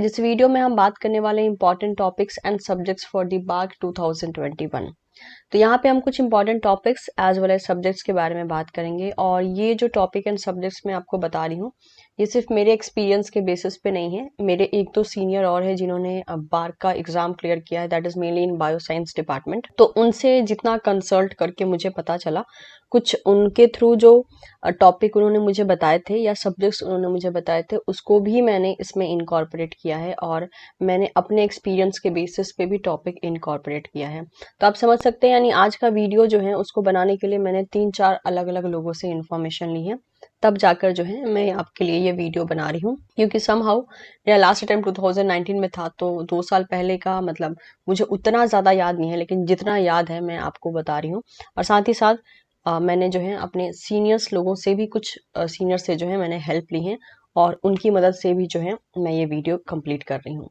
आज इस वीडियो में हम बात करने वाले important topics and subjects for the BARC 2021। तो यहाँ पे हम कुछ important topics as well as subjects के बारे में बात करेंगे। और ये जो टॉपिक एंड सब्जेक्ट्स मैं आपको बता रही हूँ, ये सिर्फ मेरे एक्सपीरियंस के बेसिस पे नहीं है। मेरे एक दो सीनियर और है जिन्होंने बार्क का एग्जाम क्लियर किया है, that is mainly in bio science department. तो उनसे जितना कंसल्ट करके मुझे पता चला, कुछ उनके थ्रू जो टॉपिक उन्होंने मुझे बताए थे या सब्जेक्ट्स उन्होंने मुझे बताए थे, उसको भी मैंने इसमें इनकॉर्पोरेट किया है और मैंने अपने एक्सपीरियंस के बेसिस पे भी टॉपिक इनकॉर्पोरेट किया है। तो आप समझ सकते हैं, यानी आज का वीडियो जो है उसको बनाने के लिए मैंने 3-4 अलग अलग लोगों से इन्फॉर्मेशन ली है, तब जाकर जो है मैं आपके लिए ये वीडियो बना रही हूँ। क्योंकि समहाउ मेरा लास्ट अटेम्प्ट 2019 में था, तो 2 साल पहले का मतलब मुझे उतना ज़्यादा याद नहीं है, लेकिन जितना याद है मैं आपको बता रही हूँ। और साथ ही साथ मैंने जो है अपने सीनियर्स लोगों से भी कुछ सीनियर से जो है मैंने हेल्प ली है और उनकी मदद से भी जो है मैं ये वीडियो कंप्लीट कर रही हूँ।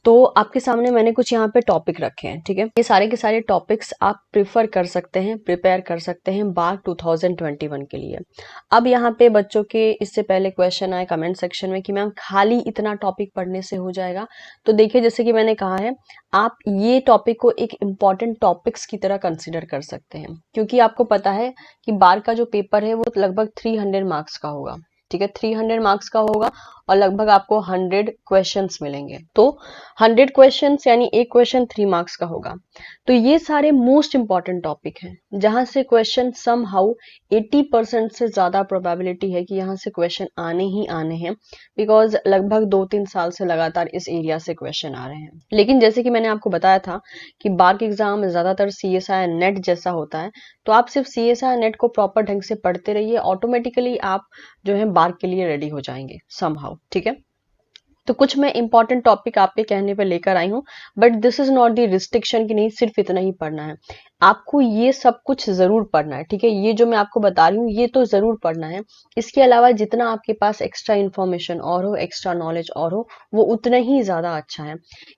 तो आपके सामने मैंने कुछ यहाँ पे टॉपिक रखे हैं, ठीक है। ये सारे के सारे टॉपिक्स आप प्रिफर कर सकते हैं, प्रिपेयर कर सकते हैं बार्क 2021 के लिए। अब यहाँ पे बच्चों के इससे पहले क्वेश्चन आए कमेंट सेक्शन में कि मैम खाली इतना टॉपिक पढ़ने से हो जाएगा। तो देखिए, जैसे कि मैंने कहा है, आप ये टॉपिक को एक इम्पॉर्टेंट टॉपिक्स की तरह कंसिडर कर सकते हैं, क्योंकि आपको पता है कि बार्क का जो पेपर है वो लगभग 300 मार्क्स का होगा, ठीक है। 300 मार्क्स का होगा और लगभग आपको 100 क्वेश्चंस मिलेंगे। तो 100 क्वेश्चंस यानी एक क्वेश्चन 3 मार्क्स का होगा। तो ये सारे मोस्ट इंपॉर्टेंट टॉपिक हैं जहां से क्वेश्चन सम हाउ 80% से ज्यादा प्रोबेबिलिटी है कि यहाँ से क्वेश्चन आने ही आने हैं, बिकॉज लगभग 2-3 साल से लगातार इस एरिया से क्वेश्चन आ रहे हैं। लेकिन जैसे कि मैंने आपको बताया था कि बार्क एग्जाम ज्यादातर CSI नेट जैसा होता है, तो आप सिर्फ CSI नेट को प्रॉपर ढंग से पढ़ते रहिए, ऑटोमेटिकली आप जो है बार्क के लिए रेडी हो जाएंगे समहाउ, ठीक है। तो कुछ मैं इंपॉर्टेंट टॉपिक आपके कहने पे लेकर आई हूँ, but this is not the restriction कि नहीं सिर्फ इतना ही पढ़ना है। आपको ये सब कुछ जरूर पढ़ना है, ठीक है। ये जो मैं आपको बता रही हूँ ये तो जरूर पढ़ना है। इसके अलावा जितना आपके पास एक्स्ट्रा इन्फॉर्मेशन और हो, एक्स्ट्रा नॉलेज और हो, वो उतना ही ज्यादा अच्छा है।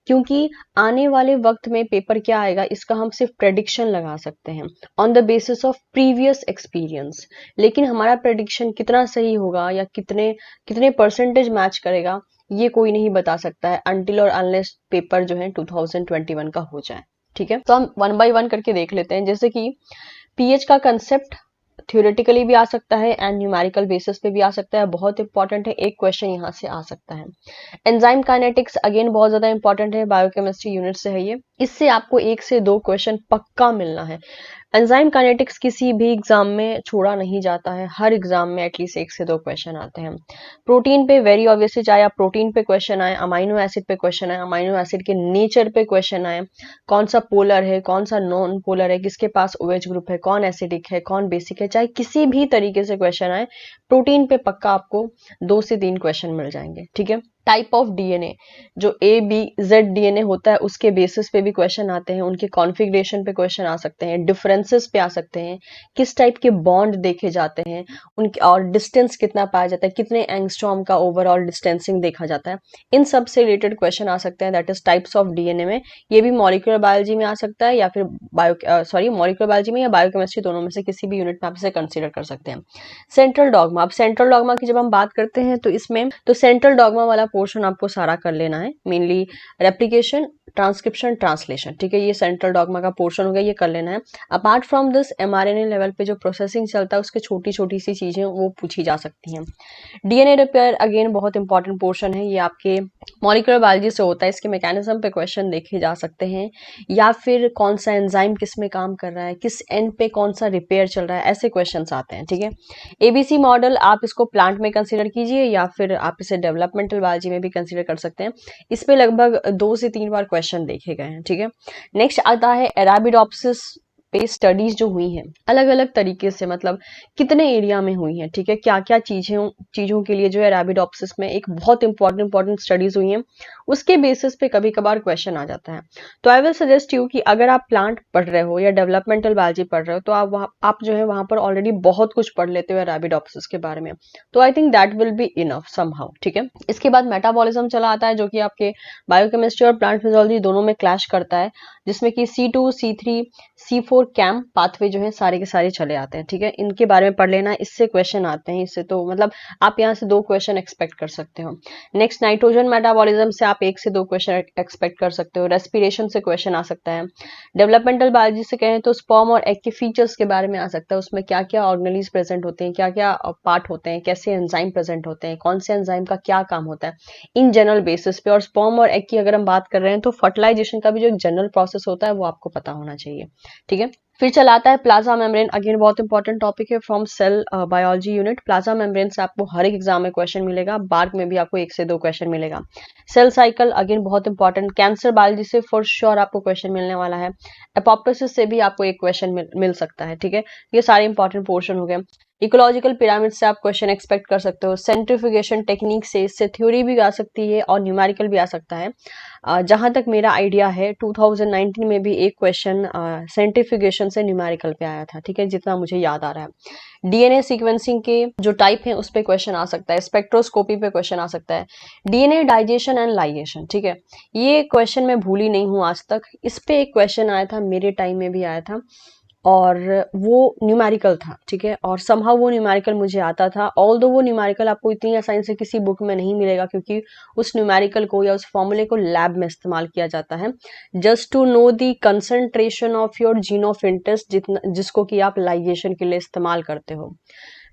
क्योंकि आने वाले वक्त में पेपर क्या आएगा इसका हम सिर्फ प्रेडिक्शन लगा सकते हैं on the basis of previous experience, लेकिन हमारा प्रेडिक्शन कितना सही होगा या कितने कितने परसेंटेज मैच करेगा ये कोई नहीं बता सकता है अनटिल और अनलेस पेपर जो है 2021 का हो जाए, ठीक है। तो हम 1 बाय 1 करके देख लेते हैं। जैसे कि पीएच का कंसेप्ट थ्योरेटिकली भी आ सकता है एंड न्यूमेरिकल बेसिस पे भी आ सकता है, बहुत इंपॉर्टेंट है, एक क्वेश्चन यहाँ से आ सकता है। एंजाइम काइनेटिक्स अगेन बहुत ज्यादा इंपॉर्टेंट है, बायोकेमिस्ट्री यूनिट से है ये, इससे आपको 1 से 2 क्वेश्चन पक्का मिलना है। एंजाइम काइनेटिक्स किसी भी एग्जाम में छोड़ा नहीं जाता है, हर एग्जाम में एटलीस्ट 1 से 2 क्वेश्चन आते हैं। प्रोटीन पे वेरी ऑब्वियसली, चाहे आप प्रोटीन पे क्वेश्चन आए, अमाइनो एसिड पे क्वेश्चन आए, अमाइनो एसिड के नेचर पे क्वेश्चन आए, कौन सा पोलर है, कौन सा नॉन पोलर है, किसके पास OH ग्रुप है, कौन एसिडिक है, कौन बेसिक है, चाहे किसी भी तरीके से क्वेश्चन आए, प्रोटीन पे पक्का आपको 2 से 3 क्वेश्चन मिल जाएंगे, ठीक है। टाइप ऑफ DNA, जो ABZ DNA होता है उसके बेसिस पे भी क्वेश्चन आते हैं, उनके कॉन्फ़िगरेशन पे क्वेश्चन आ सकते हैं, डिफरेंसेस पे आ सकते हैं, किस टाइप के बॉन्ड देखे जाते हैं उनके, और डिस्टेंस कितना पाया जाता है, कितने एंगस्ट्रॉम का ओवरऑल डिस्टेंसिंग देखा जाता है, इन सब से रिलेटेड क्वेश्चन आ सकते हैं। That is types of DNA में। ये भी मॉलिक्यूलर बायोलॉजी में आ सकता है या फिर मॉलिक्यूलर बायोलॉजी में या बायोकेमिस्ट्री, दोनों में से किसी भी यूनिट में आप इसे कंसिडर कर सकते हैं। सेंट्रल डॉगमा, अब सेंट्रल डॉगमा की जब हम बात करते हैं तो इसमें तो सेंट्रल डॉगमा वाला पोर्शन आपको सारा कर लेना है, मेनली रेप्लिकेशन, ट्रांसक्रिप्शन, ट्रांसलेशन, ठीक है। ये सेंट्रल डॉगमा का पोर्शन हो गया, ये कर लेना है। Apart from this mRNA level पे जो प्रोसेसिंग चलता है उसके छोटी छोटी सी चीजें वो पूछी जा सकती हैं। DNA रिपेयर अगेन बहुत इंपॉर्टेंट पोर्शन है, ये आपके मॉलिक्यूलर बायोलॉजी से होता है, इसके मैकेनिज्म पे क्वेश्चन देखे जा सकते हैं, या फिर कौन सा एंजाइम किस में काम कर रहा है, किस एंड पे कौन सा रिपेयर चल रहा है, ऐसे क्वेश्चंस आते हैं, ठीक है। ABC मॉडल आप इसको प्लांट में कंसीडर कीजिए या फिर आप इसे डेवलपमेंटल बायोलॉजी में भी कंसीडर कर सकते हैं। इस पे लगभग 2 से 3 बार क्वेश्चन देखे गए हैं, ठीक है। नेक्स्ट आता है अरेबिडोप्सिस पे स्टडीज जो हुई हैं अलग अलग तरीके से, मतलब कितने एरिया में हुई हैं, ठीक है, क्या क्या चीजों के लिए जो है अरेबिडोप्सिस में एक बहुत इंपॉर्टेंट स्टडीज हुई हैं, उसके बेसिस पे कभी कभार क्वेश्चन आ जाता है। तो आई विल सजेस्ट यू कि अगर आप प्लांट पढ़ रहे हो या डेवलपमेंटल बायोलॉजी पढ़ रहे हो तो आप जो है वहां पर ऑलरेडी बहुत कुछ पढ़ लेते हो अरेबिडोप्सिस के बारे में, तो I think that will be enough somehow, ठीक है। इसके बाद मेटाबॉलिज्म चला आता है, जो कि आपके बायोकेमिस्ट्री और प्लांट फिजियोलॉजी दोनों में क्लैश करता है, जिसमें कि C2, C3, C4 और कैम पाथवे जो है सारे के सारे चले आते हैं, ठीक है, इनके बारे में पढ़ लेना, इससे क्वेश्चन आते हैं, इससे तो मतलब आप यहाँ से 2 क्वेश्चन एक्सपेक्ट कर सकते हो। नेक्स्ट नाइट्रोजन मेटाबॉलिज्म से आप 1 से 2 क्वेश्चन एक्सपेक्ट कर सकते हो। रेस्पिरेशन से क्वेश्चन आ सकता है। डेवलपमेंटल बायोलॉजी से कहें तो स्पर्म और एग के फीचर्स के बारे में आ सकता है, उसमें क्या क्या ऑर्गेनेलिज प्रेजेंट होते हैं, क्या क्या पार्ट होते हैं, कैसे एंजाइम प्रेजेंट होते हैं, कौन से एंजाइम का क्या काम होता है इन जनरल बेसिस पे। और स्पर्म और एग की अगर हम बात कर रहे हैं तो फर्टिलाइजेशन का भी जो एक जनरल प्रोसेस होता है वो आपको पता होना चाहिए, ठीक है। फिर चलाता है प्लाज्मा मेम्ब्रेन, अगेन बहुत इंपॉर्टेंट टॉपिक है from cell biology unit. Plasma membrane से आपको हर एक एग्जाम में क्वेश्चन मिलेगा, बार्क में भी आपको 1 से 2 क्वेश्चन मिलेगा। सेल साइकिल अगेन बहुत इंपॉर्टेंट, कैंसर बायोलॉजी से फॉर श्योर आपको क्वेश्चन मिलने वाला है। एपोप्टोसिस से भी आपको एक क्वेश्चन मिल सकता है, ठीक है। ये सारे इंपॉर्टेंट पोर्शन हो गए। इकोलॉजिकल पिरामिड से आप क्वेश्चन एक्सपेक्ट कर सकते हो। सेंट्रीफ्यूगेशन टेक्निक से इससे थ्योरी भी आ सकती है और न्यूमेरिकल भी आ सकता है। जहां तक मेरा आइडिया है 2019 में भी एक क्वेश्चन सेंट्रीफ्यूगेशन से न्यूमेरिकल पे आया था, ठीक है, जितना मुझे याद आ रहा है। डीएनए सीक्वेंसिंग के जो टाइप है उस पे क्वेश्चन आ सकता है। स्पेक्ट्रोस्कोपी पे क्वेश्चन आ सकता है। डीएनए डाइजेशन एंड लाइगेशन, ठीक है, ये क्वेश्चन मैं भूली नहीं हूँ आज तक। इस पे एक क्वेश्चन आया था, मेरे टाइम में भी आया था और वो न्यूमेरिकल था, ठीक है, और समहाउ वो न्यूमेरिकल मुझे आता था। ऑल्दो वो न्यूमेरिकल आपको इतनी आसानी से किसी बुक में नहीं मिलेगा, क्योंकि उस न्यूमेरिकल को या उस फॉर्मूले को लैब में इस्तेमाल किया जाता है just to know the concentration of your gene of interest, जितना जिसको कि आप लाइगेशन के लिए इस्तेमाल करते हो।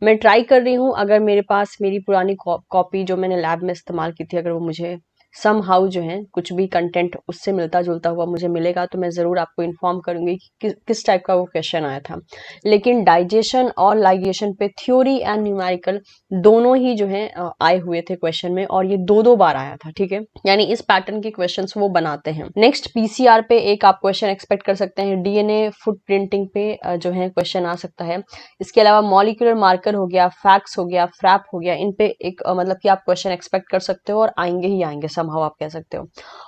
मैं ट्राई कर रही हूँ, अगर मेरे पास मेरी पुरानी कॉपी जो मैंने लैब में इस्तेमाल की थी, अगर वो मुझे सम हाउ जो है कुछ भी कंटेंट उससे मिलता जुलता हुआ मुझे मिलेगा तो मैं ज़रूर आपको इन्फॉर्म करूंगी कि किस टाइप का वो क्वेश्चन आया था। लेकिन डाइजेशन और लाइगेशन पे थ्योरी एंड न्यूमेरिकल दोनों ही जो है आए हुए थे क्वेश्चन में, और ये 2-2 बार आया था, ठीक है, यानी इस पैटर्न के क्वेश्चंस वो बनाते हैं। नेक्स्ट पीसीआर पे एक आप क्वेश्चन एक्सपेक्ट कर सकते हैं। डीएनए फुटप्रिंटिंग पे जो है क्वेश्चन आ सकता है। इसके अलावा मॉलिक्यूलर मार्कर हो गया, फैक्स हो गया, फ्रैप हो गया, इन पे एक मतलब कि आप क्वेश्चन एक्सपेक्ट कर सकते हो और आएंगे ही आएंगे, समहाउ आप कह सकते हो।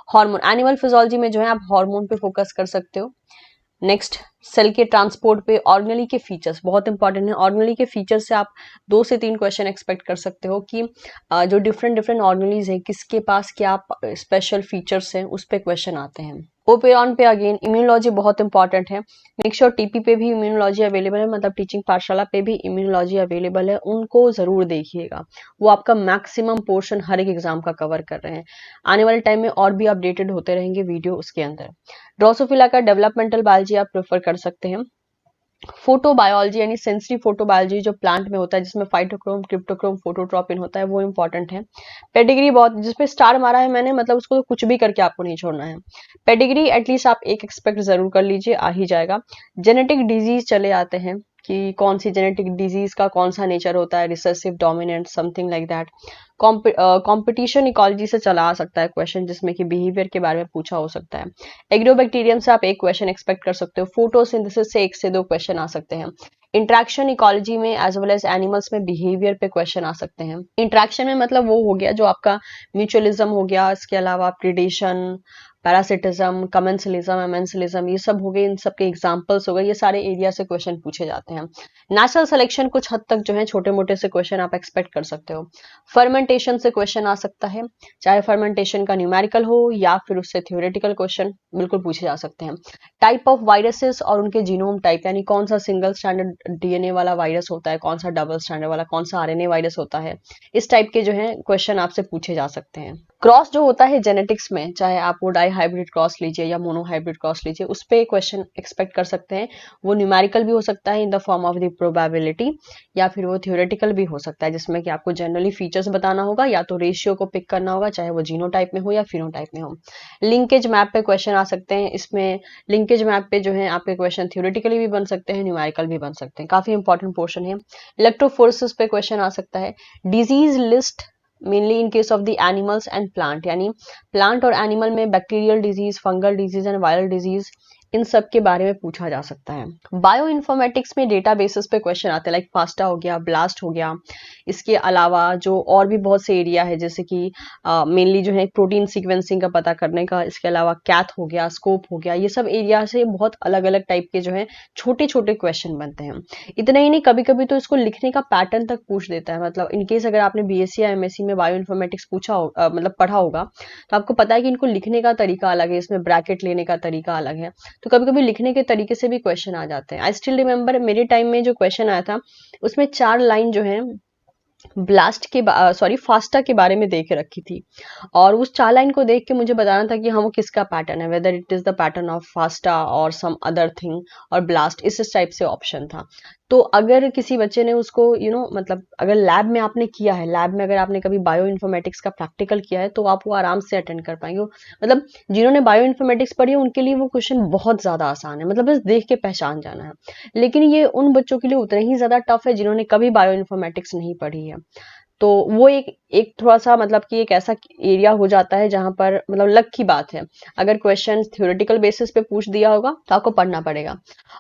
हार्मोन, एनिमल फिजियोलॉजी में जो है आप हार्मोन पे फोकस कर सकते हो। नेक्स्ट सेल के ट्रांसपोर्ट पे ऑर्गेनेली के फीचर्स बहुत इंपॉर्टेंट है। ऑर्गेनेली के फीचर्स से आप 2 से 3 क्वेश्चन एक्सपेक्ट कर सकते हो कि जो डिफरेंट डिफरेंट ऑर्गेनेलीज हैं किसके पास क्या स्पेशल फीचर्स हैं, उस पे क्वेश्चन आते हैं। ओपेरॉन पे अगेन इम्यूनोलॉजी बहुत इंपॉर्टेंट है। मेक श्योर टीपी पे भी इम्यूनोलॉजी अवेलेबल है, मतलब टीचिंग पाठशाला पे भी इम्यूनोलॉजी अवेलेबल है, उनको जरूर देखिएगा, वो आपका मैक्सिमम पोर्शन हर एक एग्जाम का कवर कर रहे हैं। आने वाले टाइम में और भी अपडेटेड होते रहेंगे वीडियो उसके अंदर। ड्रोसोफिला का डेवलपमेंटल बायोलॉजी आप प्रेफर कर सकते हैं। फोटोबायोलॉजी यानी सेंसरी फोटोबायोलॉजी जो प्लांट में होता है, जिसमें फाइटोक्रोम, क्रिप्टोक्रोम, फोटोट्रॉपिन होता है, वो इंपॉर्टेंट है। पेडिग्री बहुत, जिसपे स्टार मारा है मैंने, मतलब उसको तो कुछ भी करके आपको नहीं छोड़ना है। पेडिग्री एटलीस्ट आप एक एक्सपेक्ट जरूर कर लीजिए, आ ही जाएगा। जेनेटिक डिजीज चले आते हैं कि कौन सी जेनेटिक डिजीज का कौन सा नेचर होता है, recessive, dominant, something like that. Competition ecology से चला आ सकता है क्वेश्चन, जिसमें कि बिहेवियर के बारे में पूछा हो सकता है। एग्रोबैक्टीरियम से आप एक क्वेश्चन एक्सपेक्ट कर सकते हो। फोटोसिंथेसिस से 1 से 2 क्वेश्चन आ सकते हैं। इंट्रैक्शन इकोलॉजी में एज वेल एज एनिमल्स में बिहेवियर पे क्वेश्चन आ सकते हैं। इंट्रैक्शन में मतलब वो हो गया जो आपका म्यूचुअलिज्म हो गया, इसके अलावा प्रिडेशन, पैरासिटिज्म, कमेंसलिज्म, एमेंसलिज्म, ये सब हो गए, इन सब के एग्जांपल्स हो गए, ये सारे एरिया से क्वेश्चन पूछे जाते हैं। नेचुरल सिलेक्शन कुछ हद तक जो है छोटे मोटे से क्वेश्चन आप एक्सपेक्ट कर सकते हो। फर्मेंटेशन से क्वेश्चन आ सकता है, चाहे फर्मेंटेशन का न्यूमेरिकल हो या फिर उससे थ्योरेटिकल क्वेश्चन बिल्कुल पूछे जा सकते हैं। टाइप ऑफ वायरसेस और उनके जीनोम टाइप, यानी कौन सा सिंगल स्टैंडर्ड डीएनए वाला वायरस होता है, कौन सा डबल स्टैंडर्ड वाला, कौन सा आरएनए वायरस होता है, इस टाइप के जो है क्वेश्चन आपसे पूछे जा सकते हैं। क्रॉस जो होता है जेनेटिक्स में, चाहे आप वो डाई हाइब्रिड क्रॉस लीजिए या मोनो हाइब्रिड क्रॉस लीजिए, उस पे क्वेश्चन एक्सपेक्ट कर सकते हैं। वो न्यूमेरिकल भी हो सकता है in the form of the probability, या फिर वो थ्योरेटिकल भी हो सकता है, जिसमें कि आपको जनरली फीचर्स बताना होगा या तो रेशियो को पिक करना होगा, चाहे वो जीनोटाइप में हो या फिनोटाइप में हो। लिंकेज मैप पे क्वेश्चन आ सकते हैं। इसमें लिंकेज मैप पे जो है आपके क्वेश्चन थ्योरेटिकली भी बन सकते हैं, न्यूमेरिकल भी बन सकते हैं, काफी इंपॉर्टेंट पोर्शन है। इलेक्ट्रोफोर्सेस पे क्वेश्चन आ सकता है। Disease list mainly in case of the animals and plant, यानी प्लांट और एनिमल में bacterial disease, fungal disease and viral disease, इन सब के बारे में पूछा जा सकता है। बायो इन्फॉर्मेटिक्स में डेटा बेसिस पे क्वेश्चन आते हैं, लाइक फास्टा हो गया, ब्लास्ट हो गया। इसके अलावा जो और भी बहुत से एरिया है, जैसे कि मेनली जो है प्रोटीन सीक्वेंसिंग का पता करने का, इसके अलावा कैथ हो गया, स्कोप हो गया, ये सब एरिया से बहुत अलग अलग टाइप के जो है छोटे छोटे क्वेश्चन बनते हैं। इतना ही नहीं, कभी कभी तो इसको लिखने का पैटर्न तक पूछ देता है। मतलब इनकेस अगर आपने बीएससी या एमएससी में बायो इन्फॉर्मेटिक्स पूछा हो मतलब पढ़ा होगा, तो आपको पता है कि इनको लिखने का तरीका अलग है, इसमें ब्रैकेट लेने का तरीका अलग है। तो कभी कभी लिखने के तरीके से भी क्वेश्चन आ जाते हैं। आई स्टिल रिमेम्बर मेरे टाइम में जो क्वेश्चन आया था उसमें 4 लाइन जो है ब्लास्ट के सॉरी फास्टा के बारे में दे के रखी थी, और उस 4 लाइन को देख के मुझे बताना था कि हाँ वो किसका पैटर्न है, whether it is the pattern of FASTA और सम अदर थिंग और ब्लास्ट, इस टाइप से ऑप्शन था। तो अगर किसी बच्चे ने उसको मतलब अगर लैब में आपने किया है, लैब में अगर आपने कभी बायो इन्फॉर्मेटिक्स का प्रैक्टिकल किया है तो आप वो आराम से अटेंड कर पाएंगे। मतलब जिन्होंने बायो इन्फॉर्मेटिक्स पढ़ी है उनके लिए वो क्वेश्चन बहुत ज्यादा आसान है, मतलब बस देख के पहचान जाना है। लेकिन ये उन बच्चों के लिए उतना ही ज्यादा टफ है जिन्होंने कभी बायो इन्फॉर्मेटिक्स नहीं पढ़ी है। तो वो एक एक थोड़ा-सा मतलब कि एक ऐसा एरिया हो जाता है जहाँ पर मतलब लक की बात है। अगर क्वेश्चन थ्योरेटिकल बेसिस पे पूछ दिया होगा तो आपको पढ़ना पड़ेगा।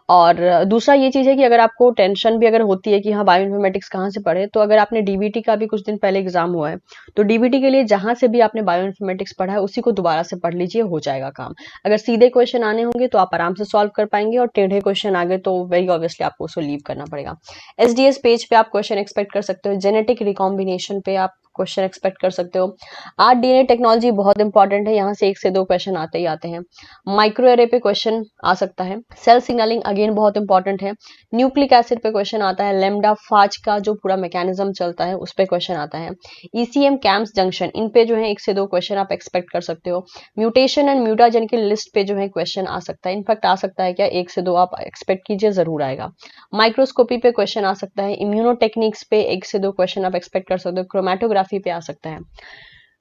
और दूसरा ये चीज़ है कि अगर आपको टेंशन भी अगर होती है कि हाँ बायो इन्फॉर्मेटिक्स कहाँ से पढ़े, तो अगर आपने डीबीटी का भी कुछ दिन पहले एग्जाम हुआ है, तो डीबीटी के लिए जहाँ से भी आपने बायो इन्फॉर्मेटिक्स पढ़ा है उसी को दोबारा से पढ़ लीजिए, हो जाएगा काम। अगर सीधे क्वेश्चन आने होंगे तो आप आराम से सॉल्व कर पाएंगे, और टेढ़े क्वेश्चन आ गए तो वेरी ऑब्वियसली आपको उसको लीव करना पड़ेगा। एसडीएस पेज पे आप क्वेश्चन एक्सपेक्ट कर सकते हो, जेनेटिक रिकॉम्बिनेशन पे आप क्वेश्चन एक्सपेक्ट कर सकते हो। आरडीएनए टेक्नोलॉजी बहुत इंपॉर्टेंट है, यहाँ से 1 से 2 क्वेश्चन आते ही आते हैं। माइक्रो एरे पे क्वेश्चन आ सकता है। सेल सिग्नलिंग अगेन बहुत इंपॉर्टेंट है। न्यूक्लिक एसिड पे क्वेश्चन आता है। लेमडा फाज का जो पूरा मैकेनिज्म चलता है उस पे क्वेश्चन आता है। ईसीएम कैम्स जंक्शन, इन पे जो है 1 से 2 क्वेश्चन आप एक्सपेक्ट कर सकते हो। म्यूटेशन एंड म्यूटाजन की लिस्ट पे जो है क्वेश्चन आ सकता है, इनफैक्ट आ सकता है क्या 1 से 2 आप एक्सपेक्ट कीजिए, जरूर आएगा। माइक्रोस्कोपी पे क्वेश्चन आ सकता है। इम्यूनो टेक्निक्स पे 1 से 2 क्वेश्चन आप एक्सपेक्ट कर सकते हो। क्रोमेटोग्राफी पे आ सकता है।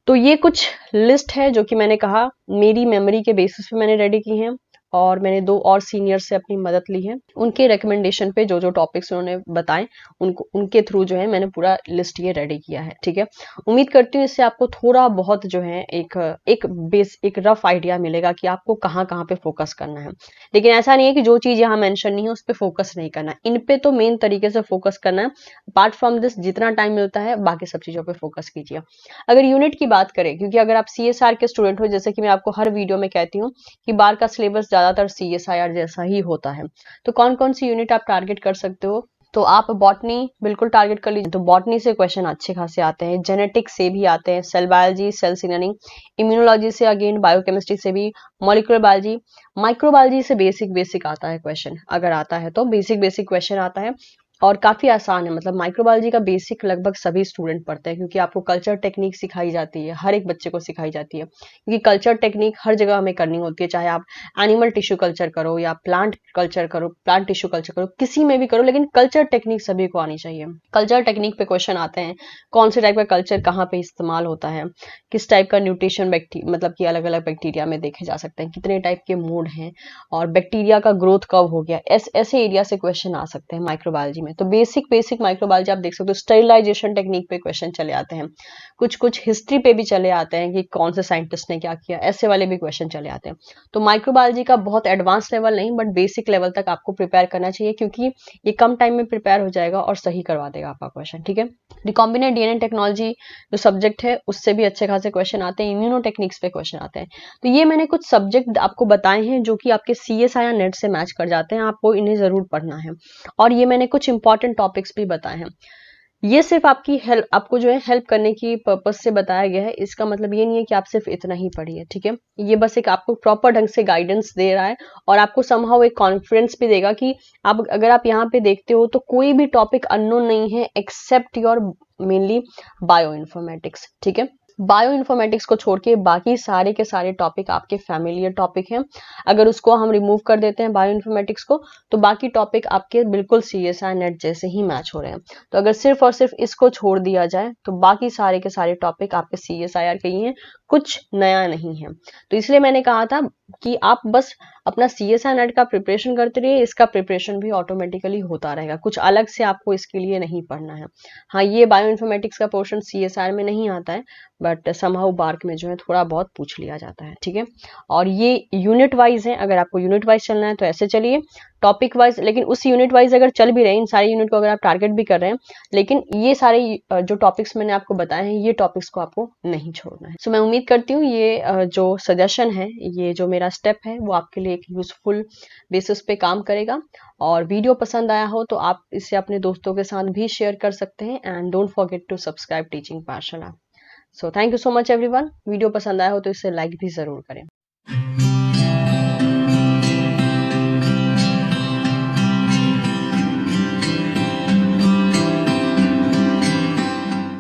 तो ये कुछ लिस्ट है जो कि मैंने कहा मेरी मेमोरी के बेसिस पे मैंने रेडी की हैं, और मैंने 2 और सीनियर से अपनी मदद ली है। उनके रिकमेंडेशन पे जो जो टॉपिक्स उन्होंने बताए उनको उनके थ्रू जो है मैंने पूरा लिस्ट ये रेडी किया है। ठीक है, उम्मीद करती हूँ इससे आपको थोड़ा बहुत जो है एक रफ आइडिया मिलेगा कि आपको कहाँ कहाँ पे फोकस करना है। लेकिन ऐसा नहीं है कि जो चीज यहाँ मेंशन नहीं है उस पर फोकस नहीं करना, इन पे तो मेन तरीके से फोकस करना है। अपार्ट फ्रॉम दिस जितना टाइम मिलता है बाकी सब चीजों पे फोकस कीजिए। अगर यूनिट की बात करें, क्योंकि अगर आप सीएसआर के स्टूडेंट हो, जैसे कि मैं आपको हर वीडियो में कहती हूँ कि बार का सिलेबस ज्यादातर सीएसआईआर जैसा ही होता है, तो कौन कौन सी यूनिट आप टारगेट कर सकते हो, तो आप बॉटनी बिल्कुल टारगेट कर लीजिए। तो बॉटनी से क्वेश्चन अच्छे खासे आते हैं, जेनेटिक्स से भी आते हैं, cell biology, cell signalling, immunology से अगेन, बायोकेमिस्ट्री से भी, मॉलिक्यूलर बायोलॉजी, माइक्रोबायोलॉजी से बेसिक बेसिक आता है क्वेश्चन, अगर आता है तो बेसिक बेसिक क्वेश्चन आता है। और काफी आसान है, मतलब माइक्रोबायोलॉजी का बेसिक लगभग सभी स्टूडेंट पढ़ते हैं, क्योंकि आपको कल्चर टेक्निक सिखाई जाती है, हर एक बच्चे को सिखाई जाती है, क्योंकि कल्चर टेक्निक हर जगह हमें करनी होती है, चाहे आप एनिमल टिश्यू कल्चर करो या प्लांट कल्चर करो, प्लांट टिश्यू कल्चर करो, किसी में भी करो, लेकिन कल्चर टेक्निक सभी को आनी चाहिए। कल्चर टेक्निक पे क्वेश्चन आते हैं, कौन से टाइप का कल्चर कहाँ पे इस्तेमाल होता है, किस टाइप का न्यूट्रिशन मतलब कि अलग अलग बैक्टीरिया में देखे जा सकते हैं, कितने टाइप के मोड हैं, और बैक्टीरिया का ग्रोथ कब हो गया, ऐसे एरिया से क्वेश्चन आ सकते हैं माइक्रोबायोलॉजी में। तो बेसिक बेसिक माइक्रोबायोलॉजी आप देख सकते हो। स्टेरिलाइजेशन टेक्निक पे क्वेश्चन चले आते हैं, कुछ कुछ हिस्ट्री पे भी चले आते हैं कि कौन से साइंटिस्ट ने क्या किया, ऐसे वाले भी क्वेश्चन चले आते हैं। तो माइक्रोबायोलॉजी का बहुत एडवांस लेवल नहीं, बट बेसिक लेवल तक आपको प्रिपेयर करना चाहिए, क्योंकि ये कम टाइम में प्रिपेयर हो जाएगा और सही करवा देगा आपका क्वेश्चन। ठीक है, रिकॉम्बिनेंट डीएनए टेक्नोलॉजी जो सब्जेक्ट है उससे भी अच्छे खासे क्वेश्चन आते हैं, इम्यूनो टेक्निक्स पे क्वेश्चन आते हैं। तो ये मैंने कुछ सब्जेक्ट आपको बताए हैं जो कि आपके सीएसआई या नेट से मैच कर जाते हैं, आपको इन्हें जरूर पढ़ना है। और ये मैंने कुछ इंपॉर्टेंट टॉपिक्स भी बताए हैं। ये सिर्फ आपकी हेल्प, आपको जो है हेल्प करने की पर्पस से बताया गया है, इसका मतलब ये नहीं है कि आप सिर्फ इतना ही पढ़िए। ठीक है, ये बस एक आपको प्रॉपर ढंग से गाइडेंस दे रहा है, और आपको समहाउ एक कॉन्फिडेंस भी देगा कि आप अगर आप यहाँ पे देखते हो तो कोई भी टॉपिक अननोन नहीं है except your mainly bioinformatics. ठीक है, बायो इन्फॉर्मेटिक्स को छोड़ के बाकी सारे के सारे टॉपिक आपके फैमिलियर टॉपिक हैं। अगर उसको हम रिमूव कर देते हैं बायो इन्फॉर्मेटिक्स को, तो बाकी टॉपिक आपके बिल्कुल सीएसआई नेट जैसे ही मैच हो रहे हैं। तो अगर सिर्फ और सिर्फ इसको छोड़ दिया जाए तो बाकी सारे के सारे टॉपिक आपके सीएसआईआर के ही हैं, कुछ नया नहीं है। तो इसलिए मैंने कहा था कि आप बस अपना सीएसआई नेट का प्रिपरेशन करते रहिए, इसका प्रिपरेशन भी ऑटोमेटिकली होता रहेगा, कुछ अलग से आपको इसके लिए नहीं पढ़ना है। हाँ, ये बायो इन्फॉर्मेटिक्स का पोर्शन सीएसआर में नहीं आता है, बट समहाउ बार्क में जो है थोड़ा बहुत पूछ लिया जाता है। ठीक है, और ये यूनिट वाइज है, अगर आपको यूनिट वाइज चलना है तो ऐसे चलिए, टॉपिक वाइज, लेकिन उस यूनिट वाइज अगर चल भी रहे हैं, इन सारे यूनिट को अगर आप टारगेट भी कर रहे हैं, लेकिन ये सारे जो टॉपिक्स मैंने आपको बताए हैं, ये टॉपिक्स को आपको नहीं छोड़ना है। सो मैं उम्मीद करती हूँ ये जो सजेशन है, ये जो मेरा स्टेप है, वो आपके लिए एक यूजफुल बेसिस पे काम करेगा। और वीडियो पसंद आया हो तो आप इसे अपने दोस्तों के साथ भी शेयर कर सकते हैं, and don't forget to subscribe teaching Pathshala. So thank you so much everyone. Video पसंद आया हो तो इसे लाइक भी जरूर करें।